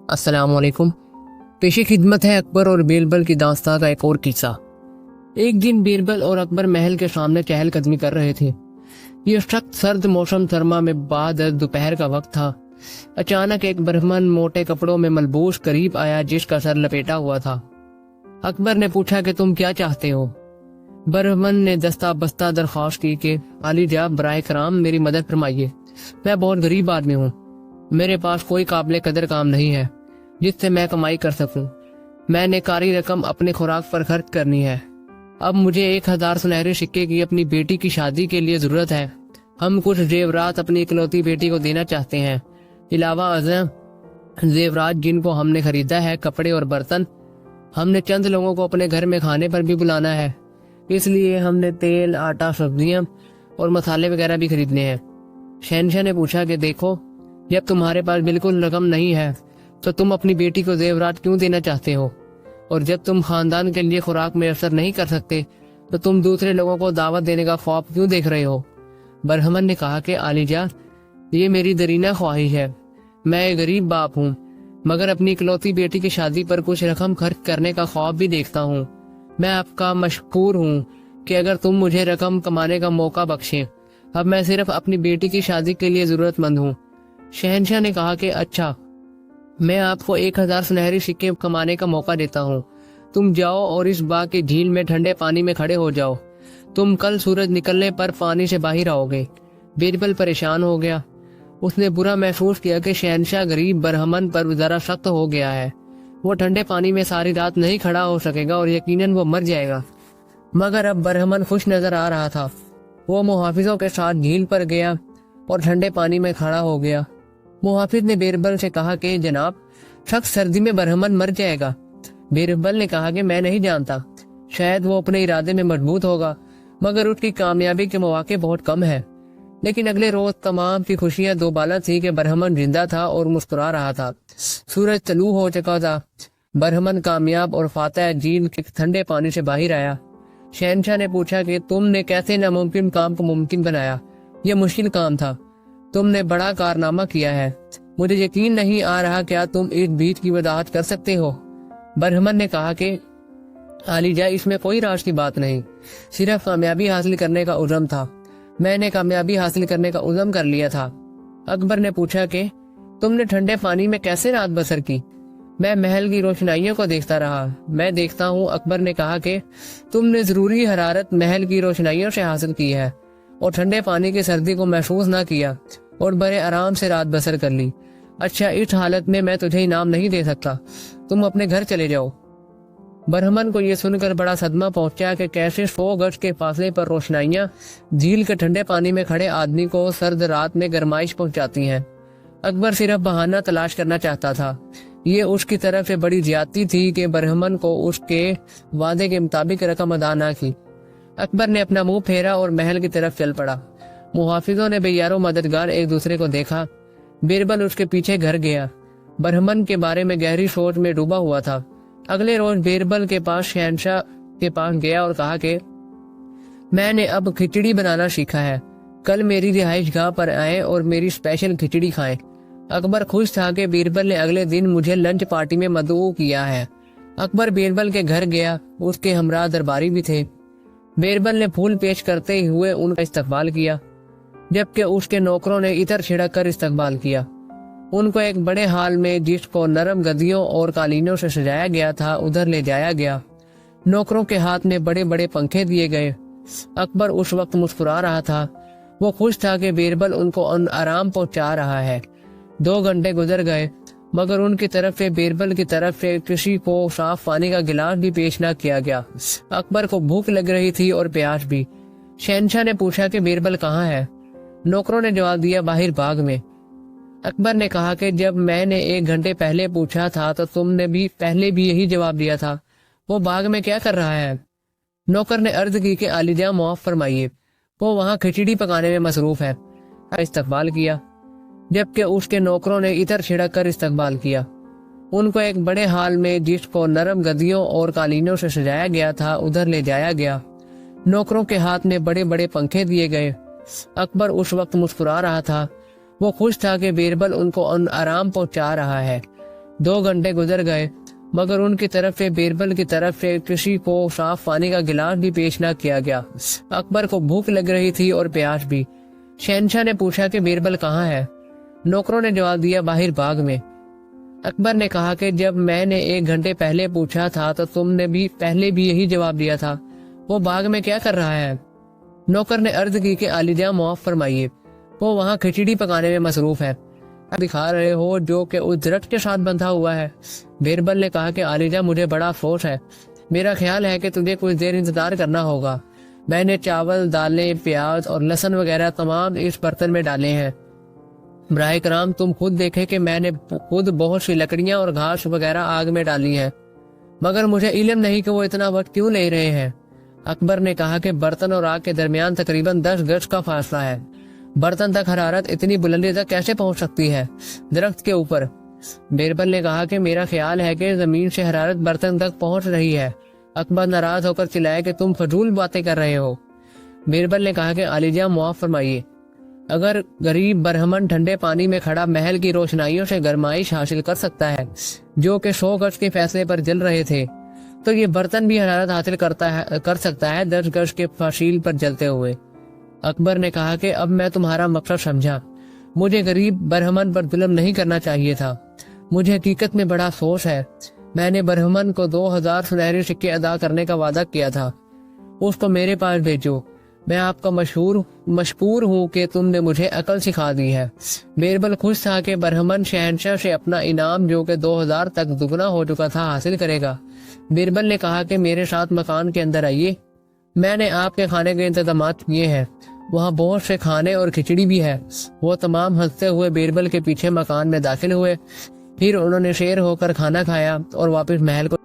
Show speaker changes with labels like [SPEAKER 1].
[SPEAKER 1] अस्सलाम वालेकुम। पेशे खिदमत है अकबर और बीरबल की दास्तां का एक और किस्सा। एक दिन बीरबल और अकबर महल के सामने चहलकदमी कर रहे थे। यह सख्त सर्द मौसम सरमा में बाद दोपहर का वक्त था। अचानक एक ब्राह्मण मोटे कपड़ों में मलबूस करीब आया, जिसका सर लपेटा हुआ था। अकबर ने पूछा कि तुम क्या चाहते हो। ब्राह्मण ने दस्ता बस्ता दरख्वास्त की कि आलिजा बराए कराम मेरी मदद फरमाइए। मैं बहुत गरीब आदमी हूँ, मेरे पास कोई काबिल कदर काम नहीं है जिससे मैं कमाई कर सकूं। मैंने कारी रकम अपने खुराक पर खर्च करनी है। अब मुझे 1000 सुनहरे सिक्के की अपनी बेटी की शादी के लिए जरूरत है। हम कुछ जेवरात अपनी इकलौती बेटी को देना चाहते हैं। इलावा अज़म जेवरात जिनको हमने खरीदा है, कपड़े और बर्तन। हमने चंद लोगों को अपने घर में खाने पर भी बुलाना है, इसलिए हमने तेल, आटा, सब्जियां और मसाले वगैरह भी खरीदने हैं। शहनशाह ने पूछा कि देखो, जब तुम्हारे पास बिल्कुल रकम नहीं है तो तुम अपनी बेटी को जेवरात क्यों देना चाहते हो, और जब तुम खानदान के लिए खुराक मैसर नहीं कर सकते तो तुम दूसरे लोगों को दावत देने का ख्वाब क्यों देख रहे हो। ब्राह्मण ने कहा कि आलिजा, ये मेरी दरीना ख्वाहिश है। मैं एक गरीब बाप हूँ, मगर अपनी इकलौती बेटी की शादी पर कुछ रकम खर्च करने का ख्वाब भी देखता हूँ। मैं आपका मशकूर हूँ कि अगर तुम मुझे रकम कमाने का मौका बख्शें। अब मैं सिर्फ अपनी बेटी की शादी के लिए जरूरतमंद हूँ। शहनशाह ने कहा कि अच्छा, मैं आपको 1000 सुनहरी सिक्के कमाने का मौका देता हूँ। तुम जाओ और इस बाग की झील में ठंडे पानी में खड़े हो जाओ। तुम कल सूरज निकलने पर पानी से बाहर आओगे। बीरबल परेशान हो गया। उसने बुरा महसूस किया कि शहनशाह गरीब ब्राह्मण पर जरा सख्त हो गया है। वो ठंडे पानी में सारी रात नहीं खड़ा हो सकेगा और यकीनन वो मर जाएगा। मगर अब ब्राह्मण खुश नजर आ रहा था। वो मुहाफिजों के साथ झील पर गया और ठंडे पानी में खड़ा हो गया। मुहाफिज ने बीरबल से कहा कि जनाब, सख्त सर्दी में ब्राह्मण मर जाएगा। बीरबल ने कहा कि मैं नहीं जानता, शायद वो अपने इरादे में मजबूत होगा, मगर उसकी कामयाबी के मौके बहुत कम है। लेकिन अगले रोज तमाम की खुशियां दोबाला थी कि ब्राह्मण जिंदा था और मुस्कुरा रहा था। सूरज तलू हो चुका था। ब्राह्मण कामयाब और फातह झील के ठंडे पानी से बाहर आया। शहनशाह ने पूछा कि तुमने कैसे नामुमकिन काम को मुमकिन बनाया। यह मुश्किल काम था। तुमने बड़ा कारनामा किया है। मुझे यकीन नहीं आ रहा, क्या तुम इस बीच की वजाहत कर सकते हो। ब्राह्मण ने कहा कि आलिजा, इसमें कोई राज की बात नहीं, सिर्फ कामयाबी हासिल करने का उज़्म था। मैंने कामयाबी हासिल करने का उज़्म कर लिया था। अकबर ने पूछा कि तुमने ठंडे पानी में कैसे रात बसर की। मैं महल की रोशनाइयों को देखता रहा। मैं देखता हूँ। अकबर ने कहा कि तुमने जरूरी हरारत महल की रोशनाइयों से हासिल की है और ठंडे पानी की सर्दी को महसूस ना किया और बड़े आराम से रात बसर कर ली। अच्छा, इस हालत में मैं तुझे इनाम नहीं दे सकता। तुम अपने घर चले जाओ। ब्राह्मण को यह सुनकर बड़ा सदमा पहुंचा कि कैसे 100 गज के फासले पर रोशनाइयां झील के ठंडे पानी में खड़े आदमी को सर्द रात में गरमाइश पहुंचाती हैं। अकबर सिर्फ बहाना तलाश करना चाहता था। ये उसकी तरफ से बड़ी ज्यादती थी कि ब्राह्मण को उसके वादे के मुताबिक रकम अदा ना की। अकबर ने अपना मुंह फेरा और महल की तरफ चल पड़ा। मुहाफिजों ने बेयारो मददगार एक दूसरे को देखा। बीरबल उसके पीछे घर गया। ब्राह्मण के बारे में गहरी सोच में डूबा हुआ था। अगले रोज बीरबल के पास शहनशाह के पास गया और कहा कि मैंने अब खिचड़ी बनाना सीखा है। कल मेरी रिहाइश गाह पर आए और मेरी स्पेशल खिचड़ी खाएं। अकबर खुश था कि बीरबल ने अगले दिन मुझे लंच पार्टी में मदऊ किया है। अकबर बीरबल के घर गया। उसके हमरा दरबारी भी थे। बीरबल ने फूल पेश करते हुए उनका इस्तकबाल किया, जबकि उसके नौकरों ने इतर छिड़क कर इस्तकबाल किया। उनको एक बड़े हाल में, जिसको नरम गद्दियों और कालीनों से सजाया गया था, उधर ले जाया गया। नौकरों के हाथ में बड़े बड़े पंखे दिए गए। अकबर उस वक्त मुस्कुरा रहा था। वो खुश था कि बीरबल उनको आराम पहुंचा रहा है। 2 घंटे गुजर गए, मगर उनकी तरफ से बीरबल की तरफ से किसी को साफ पानी का गिलास भी पेश न किया गया। अकबर को भूख लग रही थी और प्यास भी। शहनशाह ने पूछा कि बीरबल कहाँ है। नौकरों ने जवाब दिया, बाहर बाग में। अकबर ने कहा कि जब मैंने 1 घंटे पहले पूछा था तो तुमने भी पहले भी यही जवाब दिया था। वो बाग में क्या कर रहा है। नौकर ने अर्ज की कि आलिजा माफ फरमाइए, वो वहाँ खिचड़ी पकाने में मसरूफ है। इस्तकबाल किया, जबकि उसके नौकरों ने इतर छिड़क कर इस्तकबाल किया। उनको एक बड़े हाल में, जिसको नरम गद्दियों और कालीनों से सजाया गया था, उधर ले जाया गया। नौकरों के हाथ में बड़े बड़े पंखे दिए गए। अकबर उस वक्त मुस्कुरा रहा था। वो खुश था कि बीरबल उनको आराम पहुंचा रहा है। 2 घंटे गुजर गए मगर उनकी तरफ से बीरबल की तरफ से किसी को साफ पानी का गिलास भी पेश न किया गया। अकबर को भूख लग रही थी और प्यास भी। शहंशाह ने पूछा कि बीरबल कहाँ है। नौकरों ने जवाब दिया, बाहर बाग में। अकबर ने कहा कि जब मैंने 1 घंटे पहले पूछा था तो तुमने भी पहले भी यही जवाब दिया था। वो बाग में क्या कर रहा है? नौकर ने अर्ज की कि आलिजा माफ फरमाइए, वो वहाँ खिचड़ी पकाने में मसरूफ है। दिखा रहे हो जो कि उस दरख्त के साथ बंधा हुआ है। बीरबल ने कहा कि आलिजा मुझे बड़ा अफसोस है, मेरा ख्याल है कि तुझे कुछ देर इंतजार करना होगा। मैंने चावल, दालें, प्याज और लहसुन वगैरह तमाम इस बर्तन में डाले हैं। बराए कराम तुम खुद देखे कि मैंने खुद बहुत सी लकड़ियां और घास वगैरह आग में डाली हैं, मगर मुझे इल्म नहीं कि वो इतना वक्त क्यों ले रहे हैं। अकबर ने कहा कि बर्तन और आग के दरमियान तकरीबन 10 गज का फासला है। बर्तन तक हरारत इतनी बुलंदी तक कैसे पहुंच सकती है? दरख्त के ऊपर। बीरबल ने कहा कि मेरा ख्याल है कि जमीन से हरारत बर्तन तक पहुंच रही है। अकबर नाराज होकर चिल्लाया कि तुम फजूल बातें कर रहे हो। बीरबल ने कहा कि आलिजा माफ फरमाइए, अगर गरीब बरहमन ठंडे पानी में खड़ा महल की रोशनाइयों से गरमाइश हासिल कर सकता है जो कि 100 गज के फैसले पर जल रहे थे, तो ये बर्तन भी हरारत हासिल कर सकता है 10 गज के फासील पर जलते हुए। अकबर ने कहा कि अब मैं तुम्हारा मकसद समझा। मुझे गरीब बरहमन पर जुल्म नहीं करना चाहिए था। मुझे हकीकत में बड़ा अफसोस है। मैंने बरहमन को 2000 सुनहरे सिक्के अदा करने का वादा किया था। उसको मेरे पास भेजो। मैं आपका मशहूर हूँ कि तुमने मुझे अकल सिखा दी है। बीरबल खुश था कि बरहमन शहंशाह से अपना इनाम जो कि 2000 तक दुगना हो चुका था हासिल करेगा। बीरबल ने कहा कि मेरे साथ मकान के अंदर आइए, मैंने आपके खाने के इंतजाम किए हैं। वहाँ बहुत से खाने और खिचड़ी भी है। वो तमाम हंसते हुए बीरबल के पीछे मकान में दाखिल हुए। फिर उन्होंने शेर होकर खाना खाया और वापस महल को